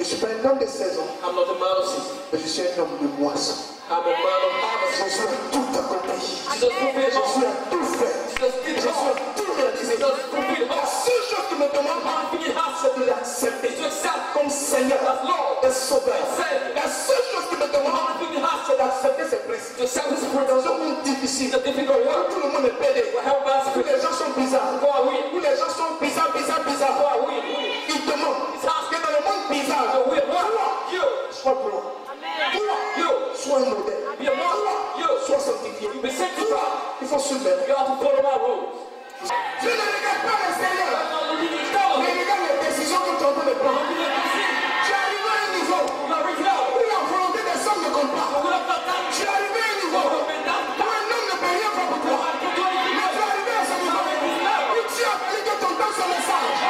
Je ne suis pas un homme de saison. I'm not a man of season. Mais je suis un homme de moisson. I'm a man of harvest. Jésus a tout accompli. Jesus fulfilled all. Jésus a tout fait. Jesus did Jésus all. a tout réalisé. Jesus fulfilled La all. seule chose qui me demande, Only thing he has c'est de l'accepter to accept comme Seigneur as Lord. et Sauveur. Savior. La seule chose qui me demande, Only thing he has c'est d'accepter ses principes. to accept his Dans principles. un monde difficile, It's a difficult où work. tout le monde est pédé, Where everybody's où les gens sont bizarres, Who are we? où les gens sont bizarres. Who are we? Ils demandent It's us. que dans le monde bizarre, So we're what? You. sois blanc, You. sois un modèle, Be a model. You. sois sanctifié. Be sanctified. Il faut submettre. You have to follow my rules. Je ne regarde pas l'extérieur, I'm not looking at you. mais regarde les décisions que tu es en train de prendre. Looking at you. Tu es arrivé à un niveau You are reaching out. où la volonté des hommes ne compte pas. We're not that. Tu es arrivé à un niveau où un homme ne peut rien faire pour toi. Mais tu es arrivé à ce niveau où tu as fallu que ton temps soit le sage.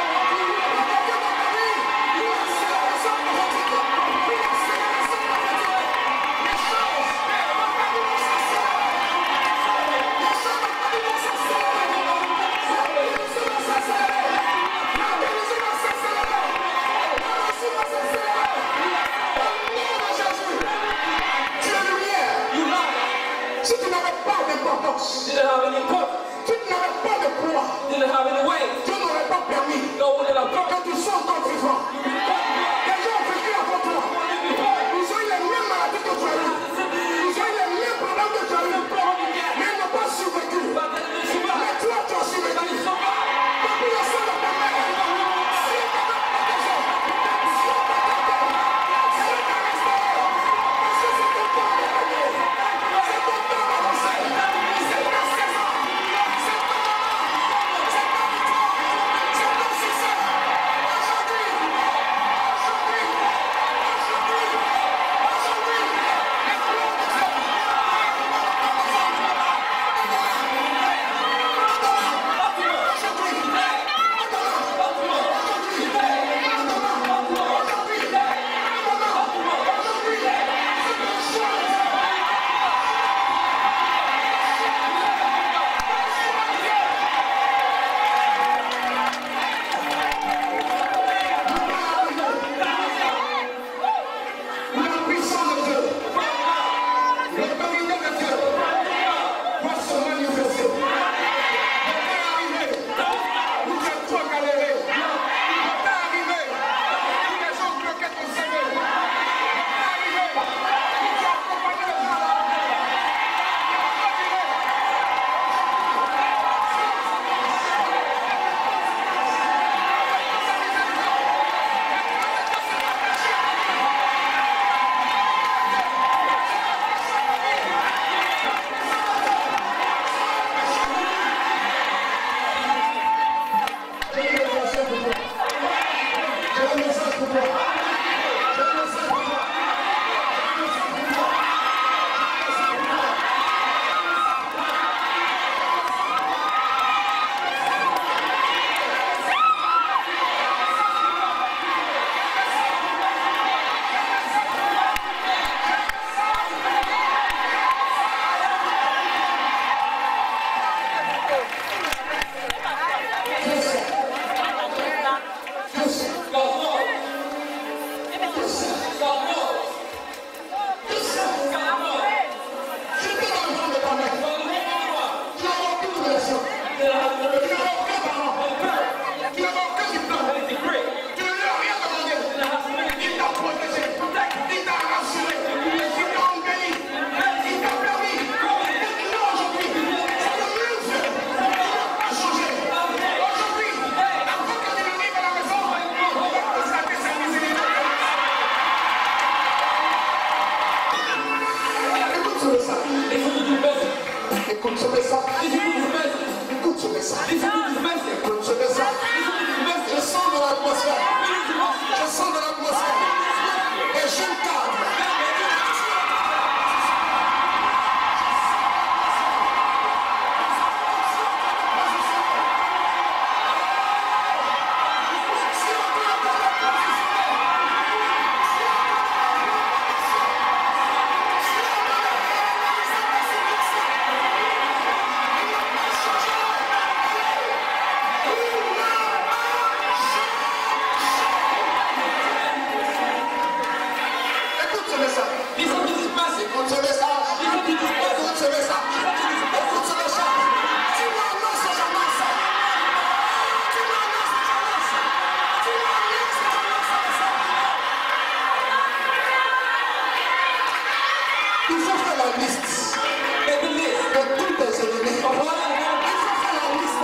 la liste Make a list. de tous tes ennemis. Of all the enemies. Il faut faire la liste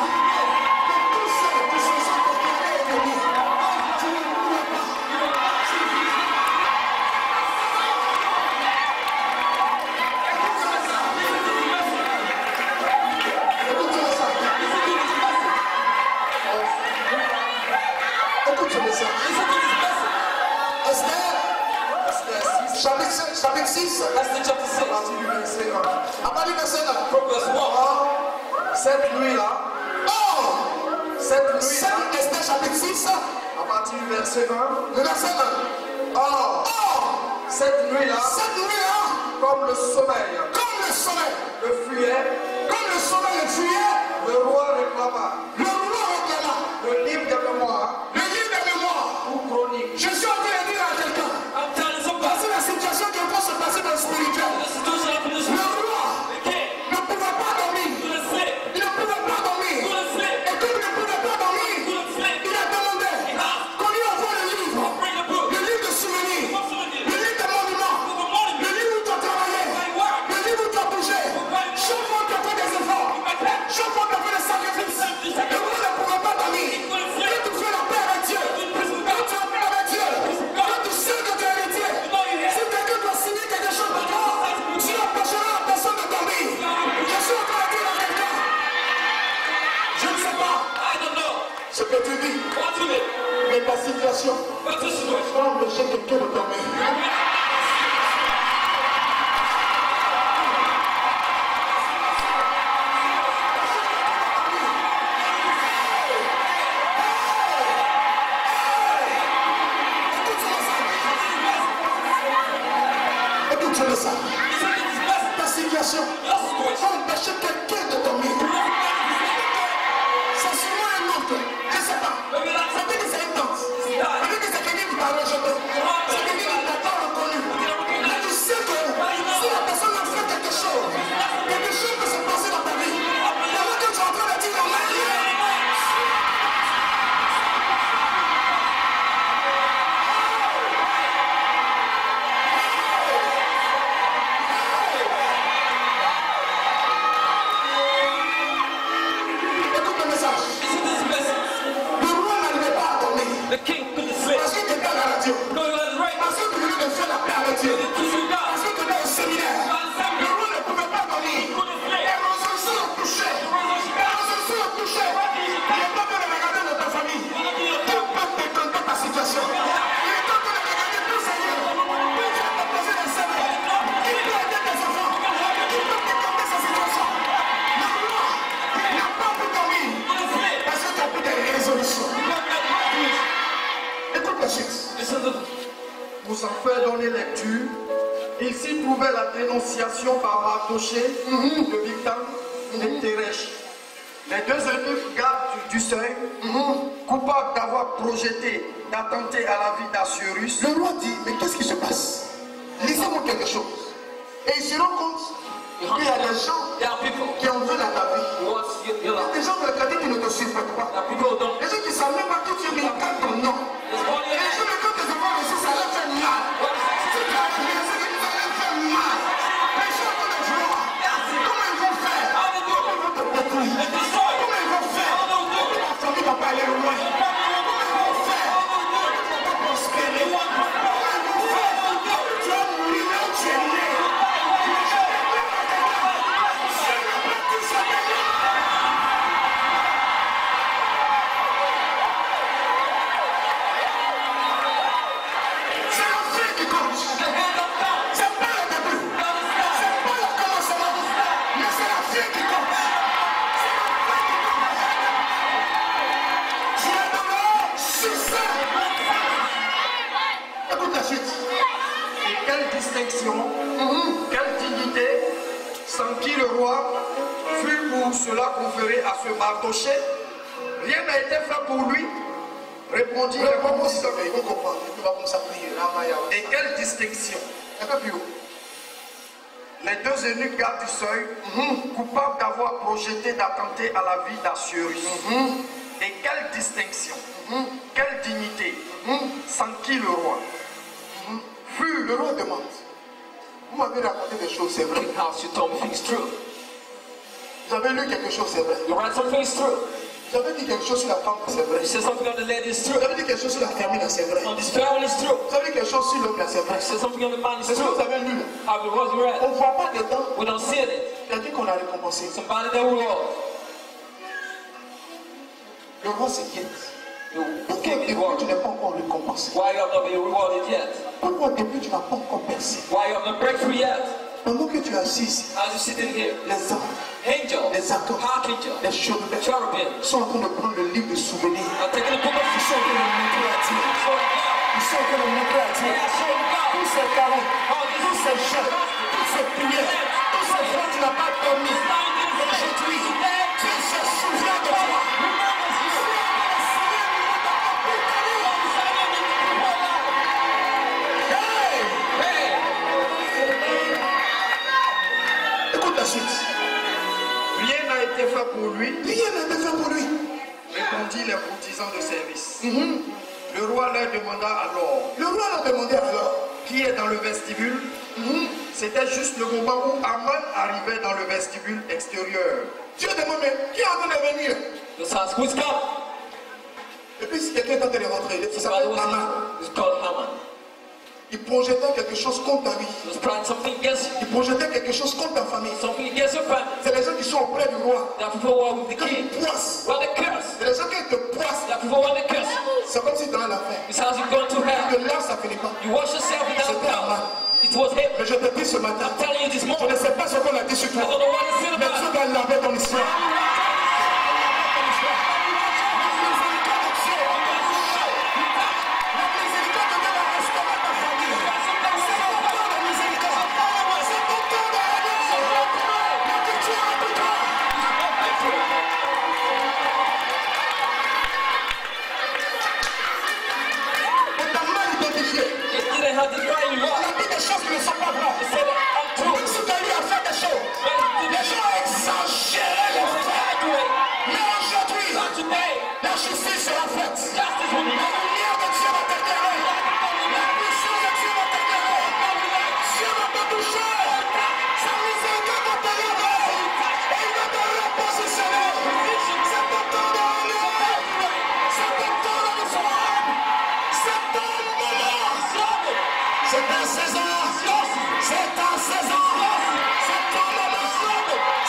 de tous ceux qui se sont déclarés ennemis. Tu ne pourras pas. Écoute-moi ça. Écoute-moi ça. Esther, chapitre 6, Esther chapter 6. Partie du verset 1. à partir du verset 1. From verse 1. Or, cette nuit-là, Or, cette nuit-là, Esther chapitre 6, à partir du verset 1, le verset 1. or, cette nuit-là, Cette nuit-là, comme le sommeil comme le sommeil le fuyait, le roi réclama le roi réclama le livre des mémoires le livre de mémoire. ou chronique. Je suis en train de dire à quelqu'un, I'm telling somebody. voici la situation qui peut se passer dans le spirituel. The situation happened this Le week. roi The king. ne pouvait pas dormir. Couldn't sleep. Il ne pouvait pas dormir. Couldn't sleep. Et comme il ne pouvait pas dormir, Couldn't sleep. il a demandé qu'on lui envoie le livre. Bring the book. Le livre de souvenirs. What's the livre? Le livre de monuments. Book of monuments. Le livre où tu as travaillé. Le livre où tu as bougé. Chaque fois tu as fait des efforts. Chaque fois tu as fait des sacrifices. Le roi ne pouvait pas dormir. Quand tu fais la paix avec Dieu. Quand tu as paix avec Dieu. Quand tu sais que tu es héritier. Si quelqu'un doit signer quelque chose pour toi, tu empêcheras la personne de dormir. Je suis en train de dire à quelqu'un. Je ne sais pas I don't know. ce que tu dis, What you did? mais ta situation What's the situation? va empêcher quelqu'un de dormir. Écoute-moi ça. Ta situation va empêcher quelqu'un de dormir. C'est sûrement un autre. Je ne sais pas. Ça veut dire que c'est une danse. Ça veut dire que c'est quelqu'un qui t'a rejeté. C'est quelqu'un qui t'a pas reconnu. Mais tu sais que si la personne a fait quelque chose peut se passer dans ta vie. Pendant que tu es en train de dire non, écoute le message. Listen to this message. Le roi n'arrivait pas à dormir. The king couldn't sleep. Parce qu'il était à la radio. Going on the right. Parce que tu venais de faire la paix avec Dieu. To you God. Parce que tu étais au séminaire. Le roi ne pouvait pas dormir. Les résolutions le touchaient. Les résolutions le touchaient. Il est pas de regarder dans ta famille. Il peut te conter ta situation. Il est temps de regarder tout Seigneur. Il peut te poser des services. Il peut aider tes enfants. Il peut te conter sa situation. Le roi n'a pas pu dormir. Parce que tu as pris des résolutions. Écoute la suite. Listen to Pour en faire donner lecture, il s'y trouvait la dénonciation par Mardoché de Bigtan et Teresh. Les deux eunuques gardes du seuil, coupables d'avoir projeté d'attenter à la vie d'Assuérus. Le roi dit, mais qu'est-ce qui se passe? Lisez-moi quelque chose. Et il se rend compte qu'il y a des gens There are people qui en veulent à ta vie. who want your Il y a life. des gens de la quartier qui ne te supportent pas. There are people who don't. Les gens qui ne savent même pas que tu es quand ton nom. It's all Et your les gens de quand tes enfants aussi, ça leur fait mal. Si tu as crié, c'est que ça leur fait mal. Les gens de voir. Comment ils vont faire? How they do Comment ils vont te détruire? it? Destroy. Comment ils vont faire? How they do it? Ta famille va pas aller loin. Comment ils vont faire? Ils vont pas prospérer. Comment ils vont faire? Tu vas mourir là où tu es né. C'est la fin qui compte. The hand of God. C'est pas le début. C'est pas le commencement. Mais c'est la fin qui compte. C'est la fin qui compte. Tu es dans le succès. Écoute la suite. Et quelle distinction, quelle dignité, sans qui le roi fut pour cela conféré à ce Mardoché. Rien n'a été fait pour lui, répondit le compositeur. Ils vont comprendre. Et puis on va commencer à prier. Et quelle distinction, Un peu plus haut. les deux eunuques gardes du seuil, coupables d'avoir projeté d'attenter à la vie d'Assuérus. Et quelle distinction, quelle dignité, sans qui le roi Le roi demande. Vous m'avez raconté des choses, c'est vrai. King House, you told me things true. Vous avez lu quelque chose, c'est vrai. You write some things true. Vous avez dit quelque chose sur la femme, c'est vrai. You said something on the lady is Vous true. avez dit quelque chose sur la famille, c'est vrai. On this family is true. Vous avez dit quelque chose sur l'homme, c'est vrai. You said something on the man is C'est ce que true. vous avez lu. Have the words you read. On ne voit pas dedans. We don't see it. Quelqu'un qu'on a récompensé. Somebody that we love. Le roi s'inquiète. You Pourquoi give me depuis the word. tu n'es pas encore récompensé? Why you have not been rewarded yet? Pourquoi depuis tu n'as pas encore percé? Why you have not breakthrough yet? Pendant que tu es assis ici, As you sitting here, les anges, angels, les acteurs, archangels, les chérubins cherubims, sont en train de prendre le livre de souvenirs. are taking a book of Ils sont en train de montrer à Dieu. Ils sont en train de montrer à Dieu. Tous ces carreaux, tous ces chants, toutes ces prières, tous ces fois tu n'as pas dormi. Aujourd'hui, Dieu se souvient de toi. Écoute la suite. Rien n'a été fait pour lui, Rien n'a été fait pour lui. répondit les courtisans de service. Le roi leur demanda alors, Le roi l'a demandé alors. qui est dans le vestibule? C'était juste le moment où Aman arrivait dans le vestibule extérieur. Dieu demande, mais qui est en train de venir? Just ask who's come. Et puis si quelqu'un est en train de rentrer, il Somebody s'appelle was Haman. It's called Haman. Il projetait quelque chose contre ta vie. He was planning something against you. Il projetait quelque chose contre ta famille. Something against your family. C'est les gens qui sont auprès du roi. There are people who are with the Quand king. ils poissent, Well, they curse. c'est les gens qui te poissent. There are people who are the curse. C'est comme si tu en as l'affaire. It's how you go to hell. Que là, ça finit pas. You wash yourself without C'était power. Haman. It was him. Mais je te dis ce matin, I'm telling you this je morning. ne sais pas ce qu'on a dit sur I don't toi. know what it's in Mais about. Dieu va laver ton histoire. It didn't have to find you. On a dit des choses qui ne sont pas vraies. It said I'm true. Même si tu as eu à faire des choses, les gens ont exagéré les faits. Mais aujourd'hui, Not today. la justice sera faite. Justice will be La done. lumière de Dieu va t'éclairer. La puissance de Dieu va t'éclairer. Dieu va te toucher. Sa miséricorde va te lever. Et il va te repositionner. C'est ton temps de relever. C'est ton temps de recevoir. C'est ton moment. C'est ta saison. C'est ta saison. C'est ton moment.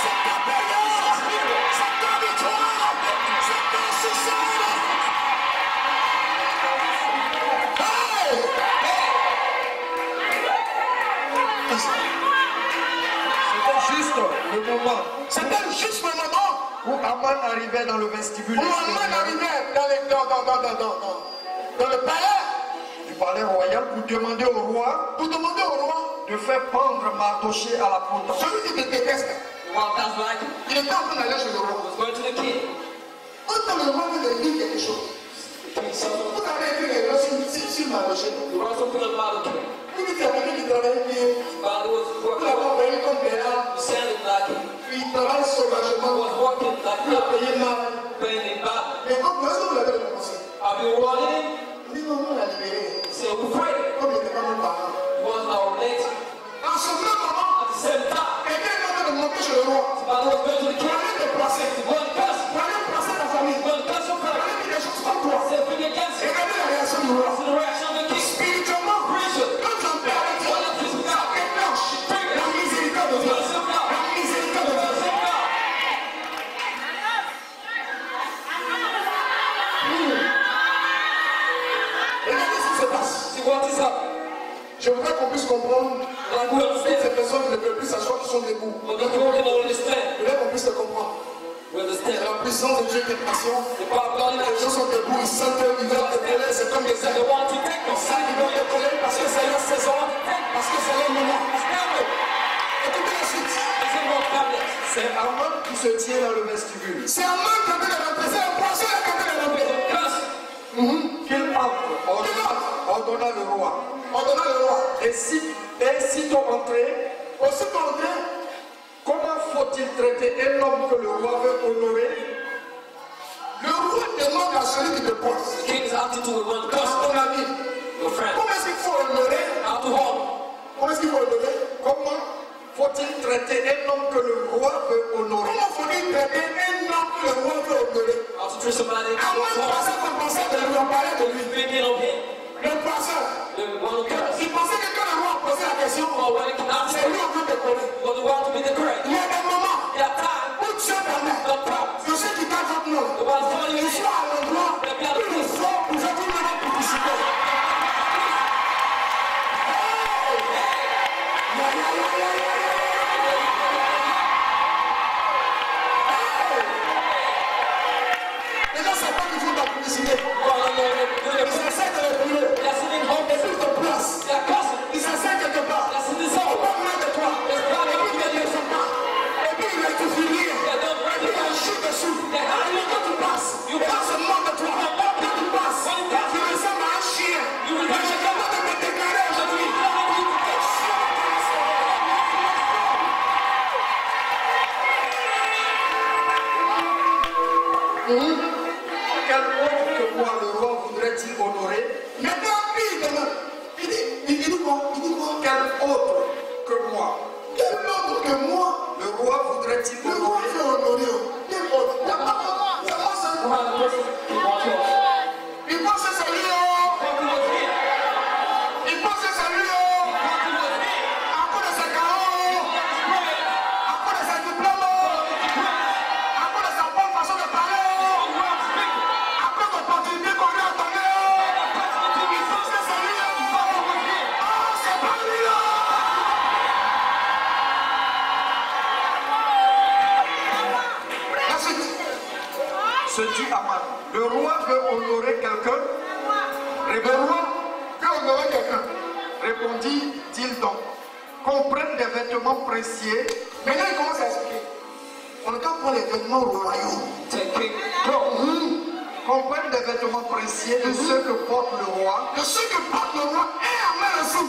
C'est ta période. C'est ta victoire. C'est ton succès. Hey! C'était juste le moment C'était juste le moment où Aman arrivait dans le vestibule où Haman extérieur arrivait dans le palais du palais royal pour demander au roi pour demander au roi, de faire pendre Mardoché à la potence. celui qui te déteste, The one that's like him il était en train d'aller chez le roi. was going to the king. Quand le roi veut lui dire quelque chose, The king said, vous avez écrit quelque chose sur Mardoché. you wrote something about the king. Vous dites à quelqu'un qui travaille bien, Somebody was vous working. l'avez envoyé comme Béat, You sounded like him. puis il travaille He sauvagement, was working like il a that. payé mal. Paying it back. Mais comment est-ce que vous l'avez récompensé? Have you rewarded him? Il dit non, on l'a libéré. So we prayed. Comme il n'était pas mon parent. He was our mate. En ce même moment, At the same time, quelqu'un est en train de monter chez le roi. somebody was going to the Pour king. aller te placer. He was curse. Pour aller placer ta famille. He was curse your Pour family. aller dire des choses comme toi. Say something against you. Regardez la réaction du roi. See the reaction of the king. Spirituellement, Spiritually. quand tu en paix avec Dieu, What is this ça God? déclenche la miséricorde de Dieu. Mercy of God. La miséricorde de Dieu. Mercy of God. Regardez ce qui se passe. See what is up. Je voudrais qu'on puisse comprendre Like we toutes ces understand. personnes qui ne peuvent plus s'asseoir, qui sont debout. But the people can understand. Je voudrais qu'on puisse le comprendre. We C'est understand. la puissance de Dieu qui est patient. The power of God in Les action. gens sont debout, ils sentent qu'ils veulent te coller, c'est comme des They ailes. want to take Ils us. savent qu'ils veulent te coller parce que c'est leur saison, parce que c'est leur moment. Écoutez la suite. C'est Aman qui se tient dans le vestibule. C'est un manque de la rentrer, c'est un poisson qui est en train de rentrer. Qu'il entre, ordonna le roi. Ordonna le roi. Et sitôt entré, Aussitôt entré, comment faut-il traiter un homme que le roi veut honorer? le roi demande à celui qui te poisse. King's attitude with one À customer, ton ami, your friend. comment est-ce qu'il faut honorer? How to hold. Comment est-ce qu'il faut honorer? Comment l'expression, Or when it cannot c'est say, lui qui te connaît. for the world to be the correct. Il y a des moments There are times où Dieu permet God promised. que ceux qui gardent votre nom, The one following ils you, soient à l'endroit où il faut pour faire une nouvelle publicité. Les gens ne savent pas qu'ils font de la publicité. Ils essaient de les brûler. they are sitting home, Et puis ils te placent. they are cussing, Ils essaient quelque part. they are sitting Ils sober. parlent mal de toi. Et puis ils ne le font pas. Et puis ils rectifient rien. They don't Et puis ils chutent dessus. Et quand tu passes, You les gens se moquent de toi. Quand tu passes, When you pass, tu ressembles à un chien. you will Mais je demande de te déclarer aujourd'hui. Quel autre que moi le roi voudrait-il honorer? Maintenant, lui, il demande. Il dit quoi? Il dit quoi? Quel autre que moi Quel autre que moi? le roi voudrait-il Le roi honorer? veut honorer. Quel autre? Il n'y a pas de c'est pas ça. one person who wants yours. Il pense que c'est lui. What he was here, Il pense que c'est lui. what he was here, À cause de ses carreaux. À cause de ses diplômes. À cause de sa bonne façon de parler. À cause de l'opportunité qu'on lui a donnée. Il pense que c'est lui. Oh, c'est pas lui. La suite. Se dit Aman. Le roi veut honorer quelqu'un? Le roi veut honorer quelqu'un. Répondit-il donc. Qu'on prenne des vêtements précieux Maintenant, il commence à expliquer. On ne doit prendre les vêtements royaux. taking clothes. qu'on prenne des vêtements précieux de ceux que porte le roi, Que ceux qui portent le roi aient en main aussi.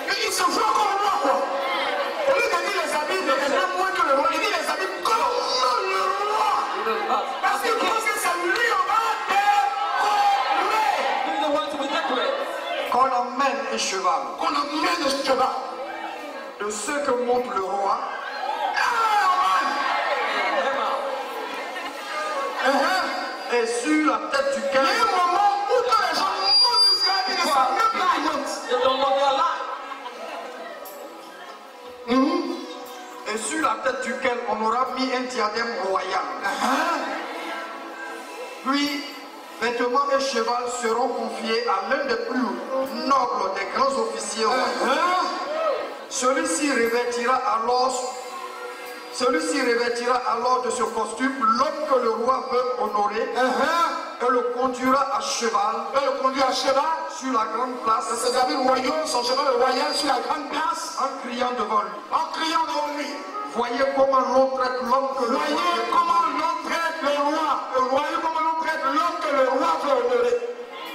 Et ils se voient comme le roi, quoi. Au lieu de dire les habits, les vêtements moins que le roi, il dit les habits comme le roi. Parce qu'il pense que c'est lui, on va décorer. He's the one to be decorated. qu'on emmène un cheval Qu'on emmène le cheval. de ceux que monte le roi, et sur la tête Il y duquel a un moment où quand les gens montent jusqu'à la vie, ils ne savent même pas qu'ils montent. They don't know their life. et sur la tête duquel on aura mis un diadème royal. Puis, vêtements et cheval seront confiés à l'un des plus nobles des grands officiers royaux. Celui-ci revêtira alors de ce costume l'homme que le roi veut honorer et le conduira à cheval Et le conduit à cheval, sur la grande place ses habits royaux, son cheval royal sur la grande place, en criant devant lui. en criant devant lui. Voyez comment l'on traite l'homme que le roi Voyez veut comment l'on traite le roi. Voyez comment l'on traite l'homme que le roi veut honorer.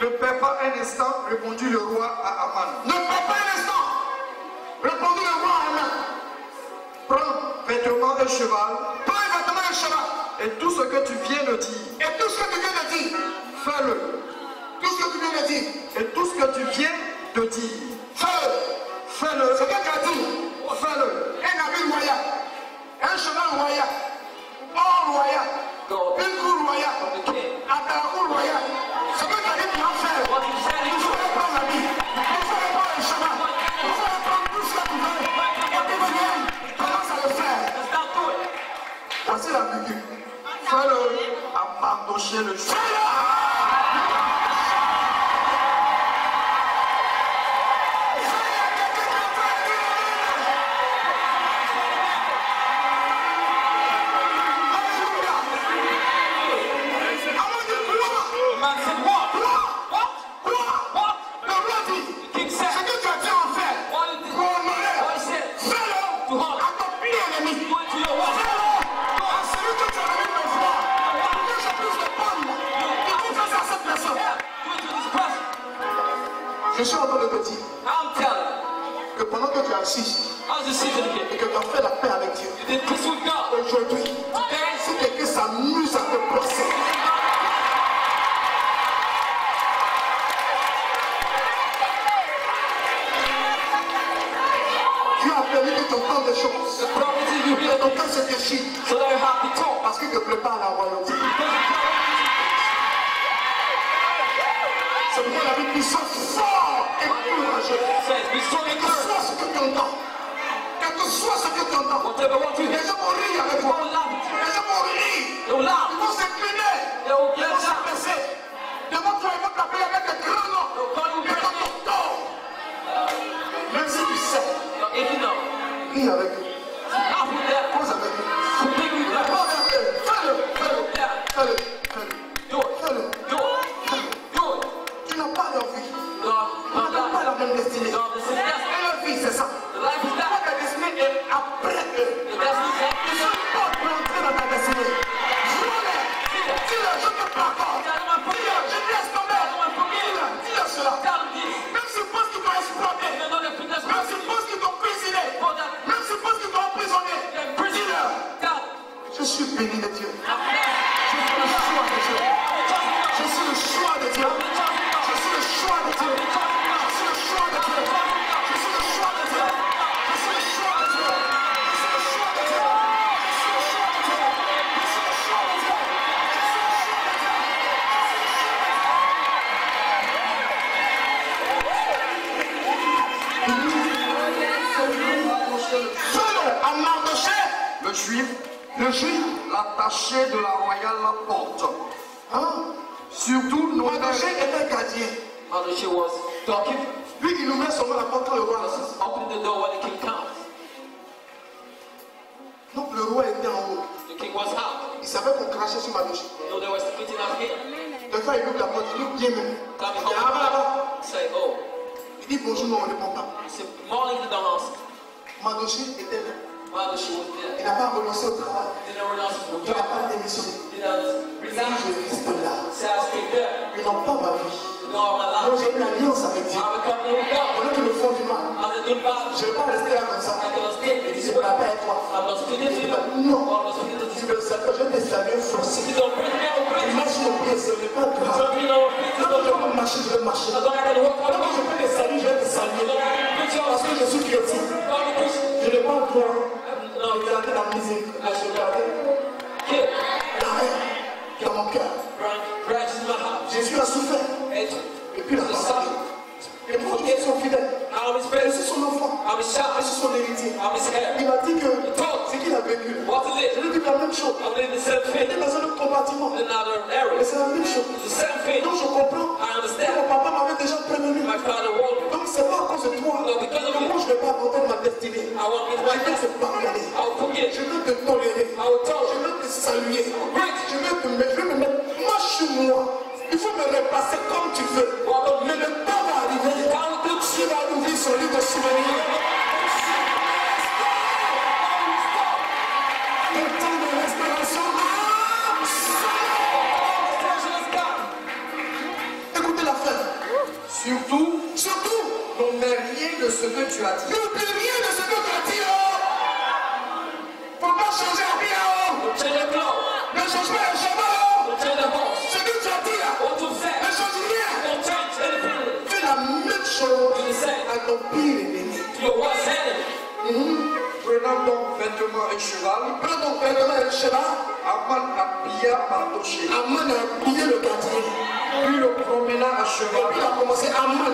Ne perds pas un instant, répondit le roi à Aman. Ne perds pas un instant. Répondit le roi à Aman. Prends vêtements et cheval Prends un vêtement et un cheval. et tout ce que tu viens de dire, Et tout ce que tu viens de dire, fais-le. tout ce que tu viens de dire, Et tout ce que tu viens de dire, fais-le. fais-le. Ce que tu as dit, Fais-le. un habit royal, un cheval royal, or royal, une cour royale, The king. à la cour royale. Ce que tu as dit, tu vas faire. What you said, Il faut reprendre l'habit, il faut reprendre le cheval, il faut reprendre tout ce que tu veux. Et puis tu viens, commence à le faire. let's not do it. Voici la virgule. Fais-le à Mardoché le juif. The man said, what? What? King said, what you did? What he said? To honor. Do it to your wife. Do it to this person. Je suis en train de te dire I'm telling que pendant que tu es assis you, I was just sitting et here. que tu as fait la paix avec Dieu, You did peace with God. aujourd'hui, si quelqu'un s'amuse à te placer, Dieu a permis que tu entendes des choses. The prophecy you Que hear, ton cœur se déchire so that your heart be torn. parce qu'il te prépare à la royauté. C'est pourquoi la Bible dit sois fort et courageux. Says, be strong and Que courageous. sois Ris avec eux. Cause avec eux. Fais-le. Tu n'as pas leur vie. Tu n'as pas la même destinée. Et leur vie, c'est ça. Toi, ta destinée est après eux. Ils ne sont pas pour entrer dans ta destinée. Dis-leur, je te pardonne. Dis-leur, je te laisse tomber. Dis-leur cela. Même si tu penses qu'ils t'ont exploité, même si tu penses qu'ils t'ont cuisiné, même si tu penses qu'ils t'ont emprisonné, dis-leur, je suis béni de Dieu. Je suis le choix de Dieu. Je suis le choix de Dieu. Je suis le choix de Dieu. Je suis le choix de Dieu. Je suis le choix de Dieu. Je suis le choix de Dieu. Je suis le choix de Dieu. Je suis le choix de Dieu. Je suis le choix de Dieu. Je suis le choix de Dieu. Le juif, l'attaché de la royale porte. Hein? Surtout, notre attaché était gardien. Mardochée was talking. Lui, il ouvrait seulement la porte quand le roi assiste. Open the door when the king comes. Donc le roi était en haut. The king was out. Il savait qu'on crachait sur Mardochée. No, they were spitting at him. Des fois, il ouvre la porte, il ouvre bien même. Come Il dit, ah, là-bas. say, oh. Il dit bonjour, non, on ne répond pas. C'est morning to the house. Mardochée était là. Mardochée was there. Il n'a pas renoncé au travail. Didn't renounce to Il the n'a job. pas démissionné. Didn't Il dit, resign. je reste là. Say, I stay there. Ils n'ont pas ma vie. You know my Moi, life. j'ai une alliance avec Dieu. I'm a company with God. On est qui me font du mal. I'm the good bad. Je ne vais pas rester là comme ça. I'm gonna stay. Il dit, c'est pour la paix et toi. I'm not speaking to you. Non. I'm not speaking to Tu you. veux savoir, je vais te saluer forcé. You don't bring me over. Il marche sur le pied, ce n'est pas grave. Don't bring me over. Quand je peux marcher, je vais marcher. I'm gonna walk Quand out. je peux te saluer, je vais te saluer. Parce que je suis chrétien. Je n'ai pas le droit de regarder la musique, de regarder la haine dans mon cœur. Jésus a souffert. Et puis il a passé. Et pour qu'ils sont fidèles. Je suis son enfant. Je suis son héritier. Il m'a dit que ce qu'il a vécu. Je lui dis la même chose. Il est dans un autre compartiment. Mais c'est la même chose. Donc je comprends. Mon papa m'avait déjà prévenu. Donc c'est pas à cause de toi. Moi je ne vais pas abandonner ma destinée. Je vais te pardonner. Je vais te tolérer. Je vais te saluer. Je vais me mettre. Marche sur moi. Il faut me repasser comme tu veux. Mais le temps va arriver. Tu vas ouvrir son livre de souvenirs. Le temps de restauration. Écoutez la fin. Surtout, n'oublie rien de ce que tu as dit. N'oublie rien de ce que tu as dit. Faut pas changer rien. Ne change pas le chemin. Ce que tu as dit là. Ne change rien. Fais la même chose à ton pire ennemi. Prenant donc vêtements et cheval. Aman habilla Mardochée. Aman a habillé le gardien. Puis le promena à cheval. Et puis il a commencé à Aman